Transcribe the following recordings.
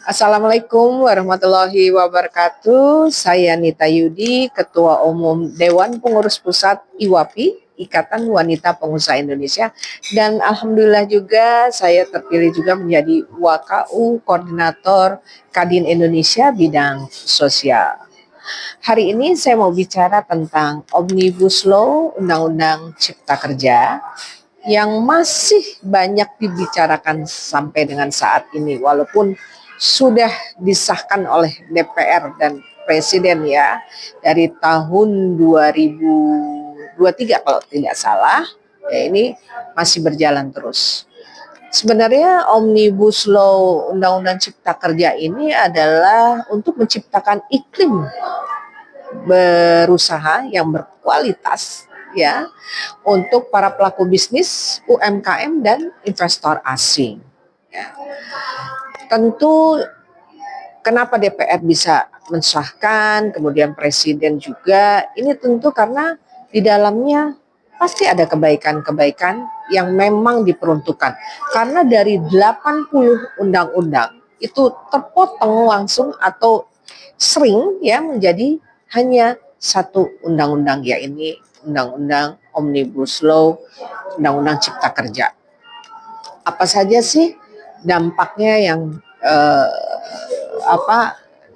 Assalamualaikum warahmatullahi wabarakatuh. Saya Nita Yudi, Ketua Umum Dewan Pengurus Pusat IWAPI, Ikatan Wanita Pengusaha Indonesia. Dan alhamdulillah juga saya terpilih juga menjadi WKU Koordinator Kadin Indonesia bidang sosial. Hari ini saya mau bicara tentang Omnibus Law, Undang-Undang Cipta Kerja, yang masih banyak dibicarakan sampai dengan saat ini, walaupun sudah disahkan oleh DPR dan Presiden ya dari tahun 2023 kalau tidak salah, ya ini masih berjalan terus. Sebenarnya Omnibus Law Undang-Undang Cipta Kerja ini adalah untuk menciptakan iklim berusaha yang berkualitas ya untuk para pelaku bisnis, UMKM dan investor asing. Ya. Tentu kenapa DPR bisa mensahkan, kemudian Presiden juga, ini tentu karena di dalamnya pasti ada kebaikan-kebaikan yang memang diperuntukkan. Karena dari 80 undang-undang itu terpotong langsung atau sering ya menjadi hanya satu undang-undang, ya ini Undang-Undang Omnibus Law, Undang-Undang Cipta Kerja. Apa saja sih dampaknya yang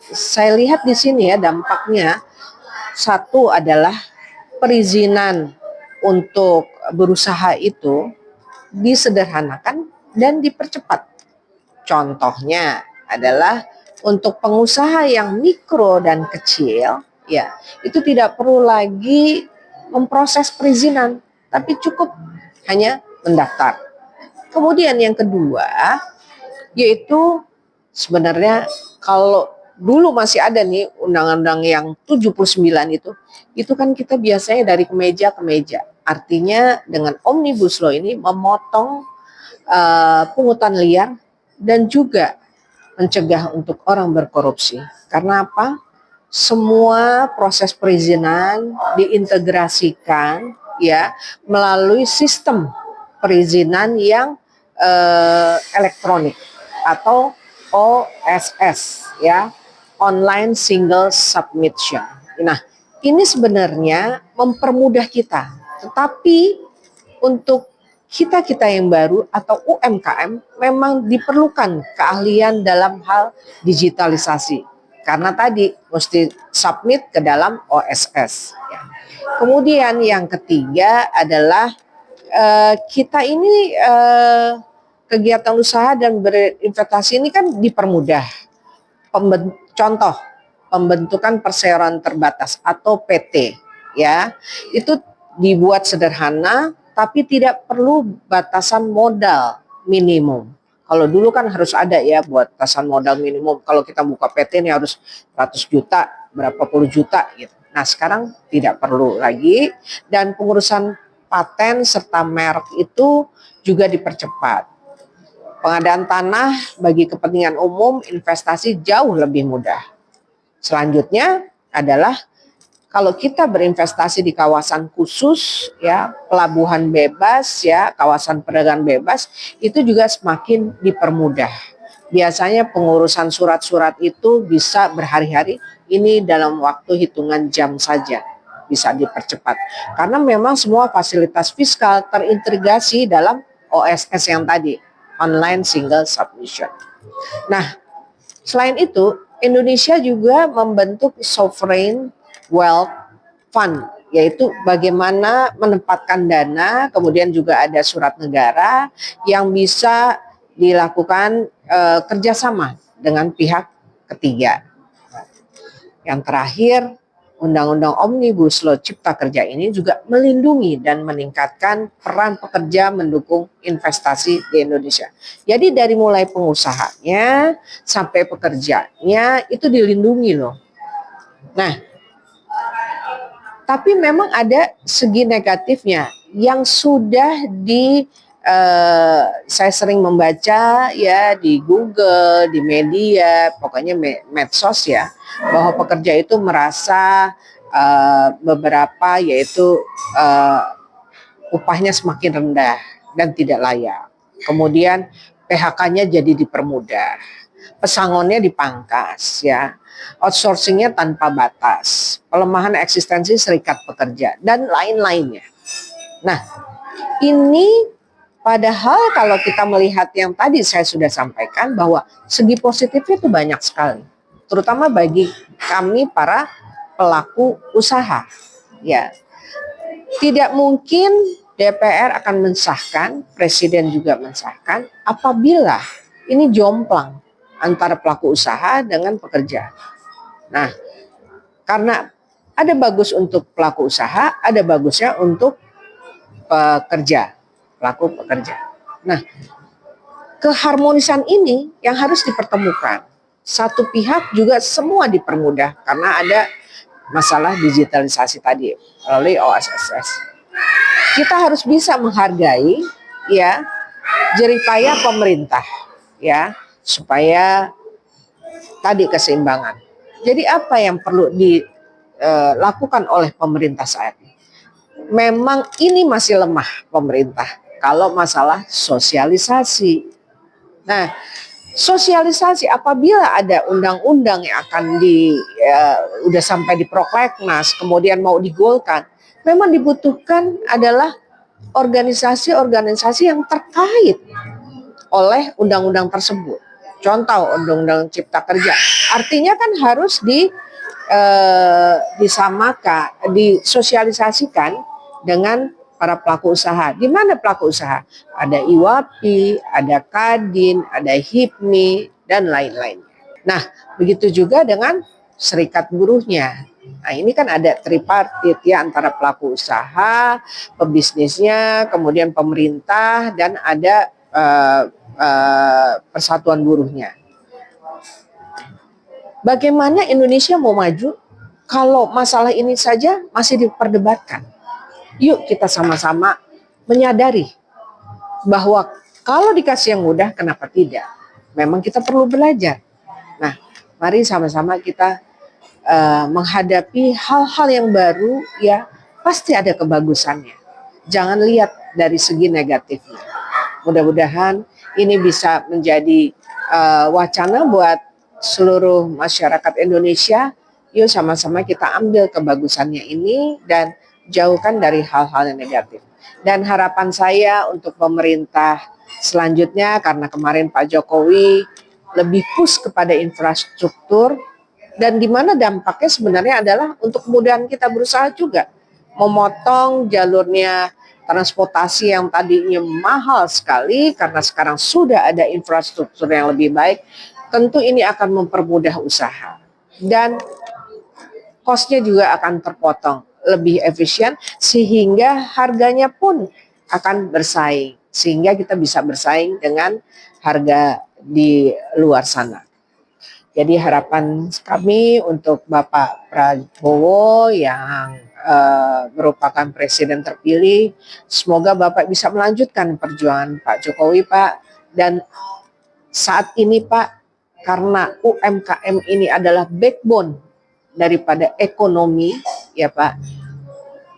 saya lihat di sini ya dampaknya. Satu adalah perizinan untuk berusaha itu disederhanakan dan dipercepat. Contohnya adalah untuk pengusaha yang mikro dan kecil, ya itu tidak perlu lagi memproses perizinan, tapi cukup hanya mendaftar. Kemudian yang kedua, yaitu sebenarnya kalau dulu masih ada nih undang-undang yang 79 itu kan kita biasanya dari kemeja ke meja. Artinya dengan Omnibus Law ini memotong pungutan liar dan juga mencegah untuk orang berkorupsi. Karena apa? Semua proses perizinan diintegrasikan ya melalui sistem perizinan yang elektronik atau OSS ya, Online Single Submission. Nah, ini sebenarnya mempermudah kita. Tetapi untuk kita yang baru atau UMKM memang diperlukan keahlian dalam hal digitalisasi. Karena tadi mesti submit ke dalam OSS. Ya. Kemudian yang ketiga adalah kita ini kegiatan usaha dan berinvestasi ini kan dipermudah. Contoh pembentukan perseroan terbatas atau PT ya itu dibuat sederhana tapi tidak perlu batasan modal minimum. Kalau dulu kan harus ada ya buat batasan modal minimum. Kalau kita buka PT ini harus 100 juta, berapa puluh juta gitu. Nah sekarang tidak perlu lagi dan pengurusan paten serta merek itu juga dipercepat. Pengadaan tanah bagi kepentingan umum, investasi jauh lebih mudah. Selanjutnya adalah kalau kita berinvestasi di kawasan khusus ya, pelabuhan bebas ya, kawasan perdagangan bebas itu juga semakin dipermudah. Biasanya pengurusan surat-surat itu bisa berhari-hari, ini dalam waktu hitungan jam saja bisa dipercepat. Karena memang semua fasilitas fiskal terintegrasi dalam OSS yang tadi, Online Single Submission. Nah, selain itu, Indonesia juga membentuk Sovereign Wealth Fund, yaitu bagaimana menempatkan dana, kemudian juga ada surat negara yang bisa dilakukan kerjasama dengan pihak ketiga. Yang terakhir, Undang-Undang Omnibus Law Cipta Kerja ini juga melindungi dan meningkatkan peran pekerja mendukung investasi di Indonesia. Jadi dari mulai pengusahanya sampai pekerjanya itu dilindungi loh. Nah, tapi memang ada segi negatifnya yang sudah saya sering membaca ya di Google, di media, pokoknya medsos ya, bahwa pekerja itu merasa beberapa yaitu upahnya semakin rendah dan tidak layak. Kemudian PHK-nya jadi dipermudah. pesangonnya dipangkas ya, outsourcingnya tanpa batas, pelemahan eksistensi serikat pekerja dan lain-lainnya. Nah, ini padahal kalau kita melihat yang tadi saya sudah sampaikan bahwa segi positifnya itu banyak sekali, terutama bagi kami para pelaku usaha ya. Tidak mungkin DPR akan mensahkan, Presiden juga mensahkan apabila ini jomplang antara pelaku usaha dengan pekerja. Nah, karena ada bagus untuk pelaku usaha, ada bagusnya untuk pekerja, pelaku pekerja. Nah, keharmonisan ini yang harus dipertemukan. Satu pihak juga semua dipermudah karena ada masalah digitalisasi tadi melalui OSSS. Kita harus bisa menghargai ya jeripaya pemerintah ya supaya tadi keseimbangan. Jadi apa yang perlu dilakukan oleh pemerintah saat ini? Memang ini masih lemah pemerintah kalau masalah sosialisasi. Nah, sosialisasi apabila ada undang-undang yang akan udah sampai di prolegnas kemudian mau digolkan, memang dibutuhkan adalah organisasi-organisasi yang terkait oleh undang-undang tersebut. Contoh undang-undang Cipta Kerja, artinya kan harus disamakan, disosialisasikan dengan para pelaku usaha. Di mana pelaku usaha? Ada IWAPI, ada Kadin, ada HIPMI, dan lain-lain. Nah, begitu juga dengan serikat buruhnya. Nah, ini kan ada tripartit ya antara pelaku usaha, pebisnisnya, kemudian pemerintah, dan ada persatuan buruhnya. Bagaimana Indonesia mau maju kalau masalah ini saja masih diperdebatkan? Yuk kita sama-sama menyadari bahwa kalau dikasih yang mudah, kenapa tidak? Memang kita perlu belajar. Nah, mari sama-sama kita menghadapi hal-hal yang baru ya, pasti ada kebagusannya. Jangan lihat dari segi negatifnya. Mudah-mudahan ini bisa menjadi wacana buat seluruh masyarakat Indonesia. Yuk sama-sama kita ambil kebagusannya ini dan jauhkan dari hal-hal yang negatif. Dan harapan saya untuk pemerintah selanjutnya, karena kemarin Pak Jokowi lebih push kepada infrastruktur, dan di mana dampaknya sebenarnya adalah untuk kemudahan kita berusaha juga. Memotong jalurnya transportasi yang tadinya mahal sekali karena sekarang sudah ada infrastruktur yang lebih baik, tentu ini akan mempermudah usaha. Dan cost-nya juga akan terpotong, lebih efisien sehingga harganya pun akan bersaing. Sehingga kita bisa bersaing dengan harga di luar sana. Jadi harapan kami untuk Bapak Prabowo yang merupakan presiden terpilih, semoga Bapak bisa melanjutkan perjuangan Pak Jokowi, Pak. Dan saat ini Pak, karena UMKM ini adalah backbone daripada ekonomi ya Pak,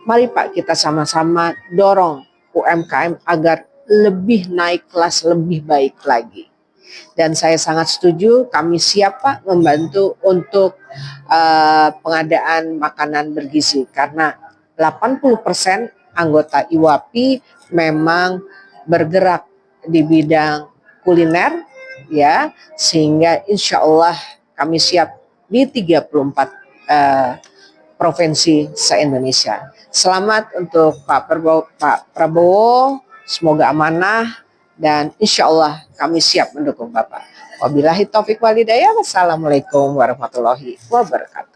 mari Pak kita sama-sama dorong UMKM agar lebih naik kelas, lebih baik lagi. Dan saya sangat setuju, kami siap Pak membantu untuk pengadaan makanan bergizi karena 80% anggota IWAPI memang bergerak di bidang kuliner ya, sehingga insya Allah kami siap di 34 provinsi se-Indonesia. Selamat untuk Pak Prabowo, semoga amanah dan insya Allah kami siap mendukung Bapak. Wabillahi taufik walhidayah. Wassalamualaikum warahmatullahi wabarakatuh.